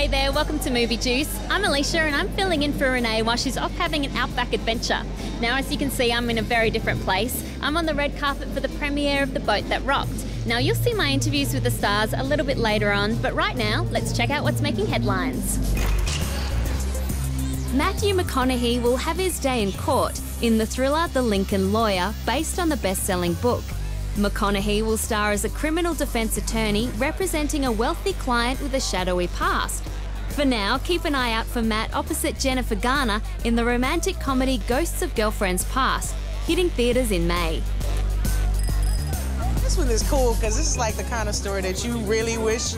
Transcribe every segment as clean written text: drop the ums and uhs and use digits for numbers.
Hey there, welcome to Movie Juice. I'm Alicia and I'm filling in for Renee while she's off having an outback adventure. Now, as you can see, I'm in a very different place. I'm on the red carpet for the premiere of The Boat That Rocked. Now, you'll see my interviews with the stars a little bit later on, but right now, let's check out what's making headlines. Matthew McConaughey will have his day in court in the thriller The Lincoln Lawyer, based on the best-selling book. McConaughey will star as a criminal defence attorney representing a wealthy client with a shadowy past. For now, keep an eye out for Matt opposite Jennifer Garner in the romantic comedy Ghosts of Girlfriends Past, hitting theatres in May. This one is cool because this is like the kind of story that you really wish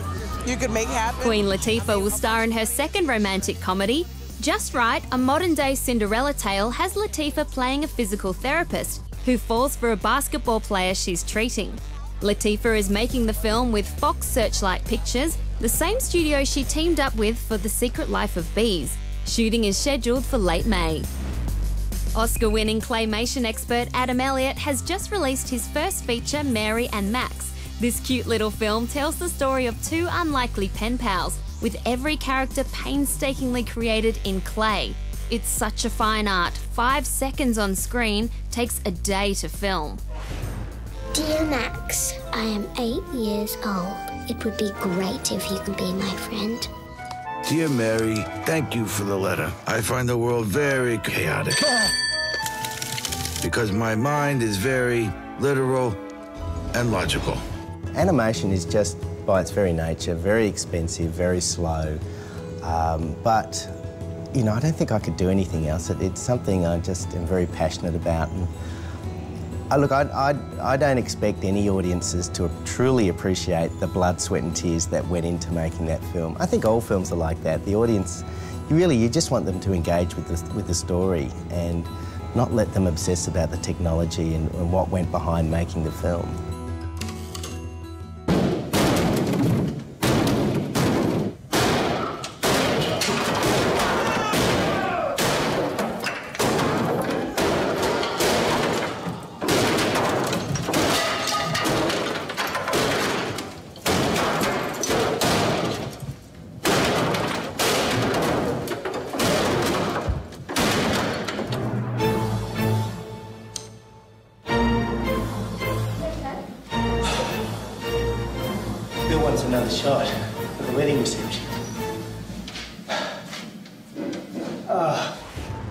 you could make happen. Queen Latifah will star in her second romantic comedy. Just Right, a modern-day Cinderella tale, has Latifah playing a physical therapist who falls for a basketball player she's treating. Latifah is making the film with Fox Searchlight Pictures, the same studio she teamed up with for The Secret Life of Bees. Shooting is scheduled for late May. Oscar-winning claymation expert Adam Elliott has just released his first feature, Mary and Max. This cute little film tells the story of two unlikely pen pals, with every character painstakingly created in clay. It's such a fine art. 5 seconds on screen takes a day to film. Dear Max, I am 8 years old. It would be great if you could be my friend. Dear Mary, thank you for the letter. I find the world very chaotic. Because my mind is very literal and logical. Animation is just, by its very nature, very expensive, very slow, but you know, I don't think I could do anything else. It's something I just am very passionate about. And look, I don't expect any audiences to truly appreciate the blood, sweat and tears that went into making that film. I think all films are like that. The audience, you just want them to engage with the story and not let them obsess about the technology and what went behind making the film. Bill wants another shot for the wedding reception.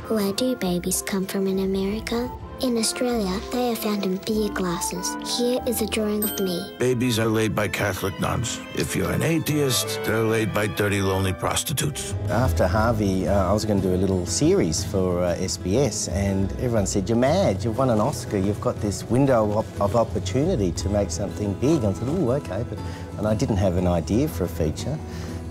Where do babies come from in America? In Australia, they are found in beer glasses. Here is a drawing of me. Babies are laid by Catholic nuns. If you're an atheist, they're laid by dirty, lonely prostitutes. After Harvey, I was going to do a little series for SBS, and everyone said, "You're mad, you've won an Oscar, you've got this window of opportunity to make something big." I said, "Oh, okay," and I didn't have an idea for a feature.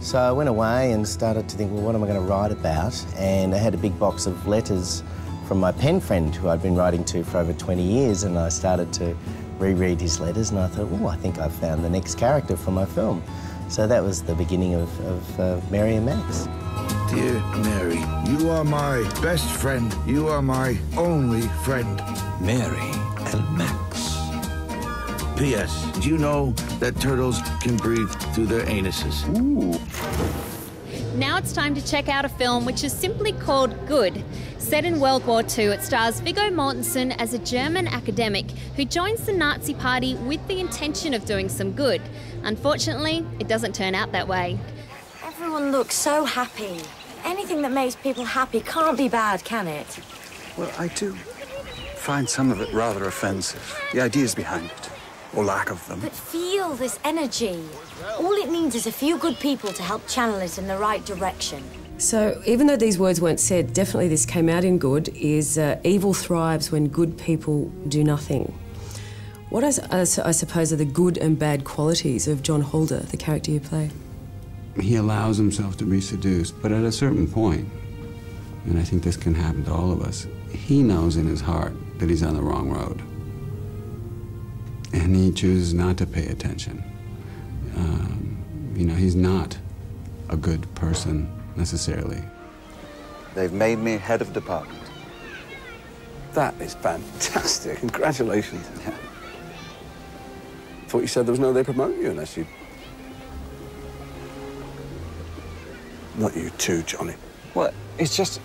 So I went away and started to think, well, what am I going to write about? And I had a big box of letters from my pen friend who I'd been writing to for over 20 years, and I started to reread his letters, and I thought, oh, I think I've found the next character for my film. So that was the beginning of Mary and Max. Dear Mary, you are my best friend. You are my only friend. Mary and Max. P.S. Do you know that turtles can breathe through their anuses? Ooh. Now it's time to check out a film which is simply called Good. Set in World War II, it stars Viggo Mortensen as a German academic who joins the Nazi party with the intention of doing some good. Unfortunately, it doesn't turn out that way. Everyone looks so happy. Anything that makes people happy can't be bad, can it? Well, I do find some of it rather offensive. The ideas behind it, or lack of them. But feel this energy. All it needs is a few good people to help channel it in the right direction. So, even though these words weren't said, definitely this came out in Good, is evil thrives when good people do nothing. What I suppose are the good and bad qualities of John Holder, the character you play? He allows himself to be seduced, but at a certain point, and I think this can happen to all of us, he knows in his heart that he's on the wrong road. And he chooses not to pay attention. You know, he's not a good person, necessarily. They've made me head of department. That is fantastic. Congratulations. Yeah. Thought you said there was no way they promote you unless you... Not you too, Johnny. Well, it's just...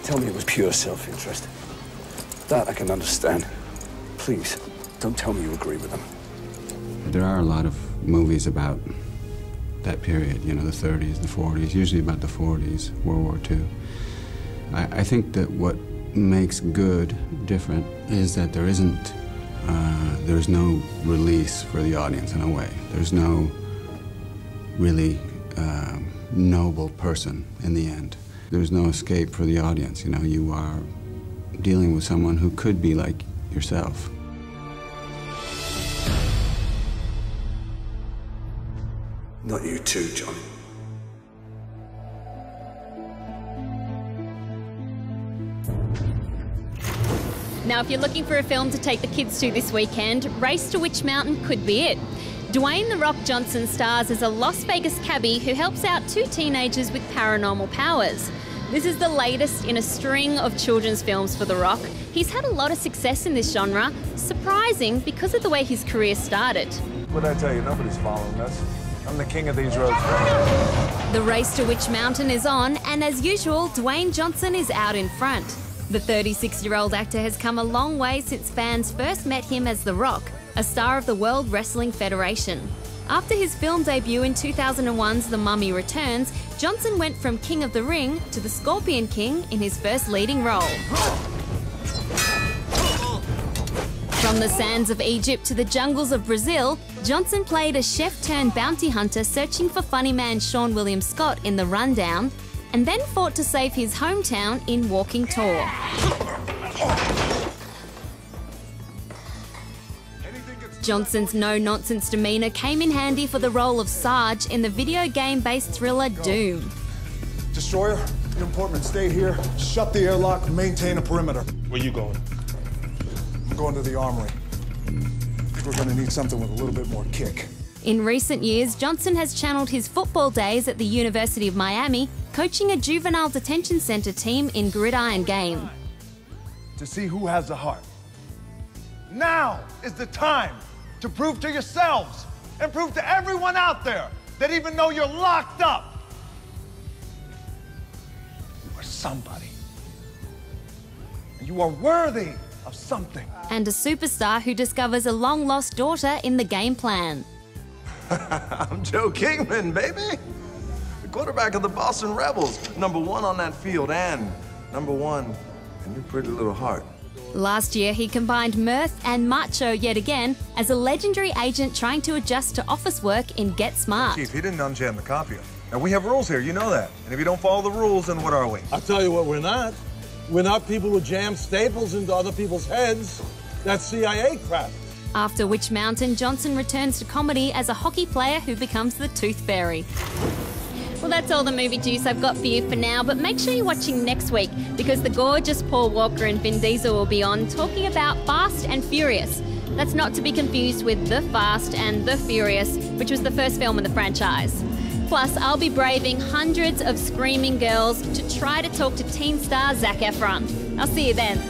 Tell me it was pure self-interest. That I can understand. Please, don't tell me you agree with them. There are a lot of movies about that period, you know, the 30s, the 40s, usually about the 40s, World War II. I think that what makes good different is that there's no release for the audience in a way. There's no really noble person in the end. There's no escape for the audience, you know, you are dealing with someone who could be like yourself. Not you too, Johnny. Now, if you're looking for a film to take the kids to this weekend, Race to Witch Mountain could be it. Dwayne "The Rock" Johnson stars as a Las Vegas cabbie who helps out two teenagers with paranormal powers. This is the latest in a string of children's films for The Rock. He's had a lot of success in this genre, surprising because of the way his career started. What'd I tell you? Nobody's following us. I'm the king of these roads. The Race to Witch Mountain is on, and as usual, Dwayne Johnson is out in front. The 36-year-old actor has come a long way since fans first met him as The Rock, a star of the World Wrestling Federation. After his film debut in 2001's The Mummy Returns, Johnson went from King of the Ring to the Scorpion King in his first leading role. From the sands of Egypt to the jungles of Brazil, Johnson played a chef-turned-bounty hunter searching for funny man Sean William Scott in The Rundown, and then fought to save his hometown in Walking Tall. Johnson's no-nonsense demeanour came in handy for the role of Sarge in the video game-based thriller Doom. Destroyer, your Portman, stay here, shut the airlock, and maintain a perimeter. Where you going? I'm going to the armory. I think we're going to need something with a little bit more kick. In recent years, Johnson has channeled his football days at the University of Miami, coaching a juvenile detention centre team in Gridiron Game. To see who has the heart. Now is the time to prove to yourselves and prove to everyone out there that even though you're locked up, you are somebody. And you are worthy of something. And a superstar who discovers a long-lost daughter in the game plan. I'm Joe Kingman, baby. The quarterback of the Boston Rebels. #1 on that field and #1 in your pretty little heart. Last year, he combined mirth and macho yet again as a legendary agent trying to adjust to office work in Get Smart. Chief, he didn't unjam the copier. And we have rules here, you know that. And if you don't follow the rules, then what are we? I'll tell you what we're not. We're not people who jam staples into other people's heads. That's CIA crap. After Witch Mountain, Johnson returns to comedy as a hockey player who becomes the Tooth Fairy. Well, that's all the movie juice I've got for you for now, but make sure you're watching next week because the gorgeous Paul Walker and Vin Diesel will be on talking about Fast and Furious. That's not to be confused with The Fast and The Furious, which was the first film in the franchise. Plus, I'll be braving hundreds of screaming girls to try to talk to teen star Zac Efron. I'll see you then.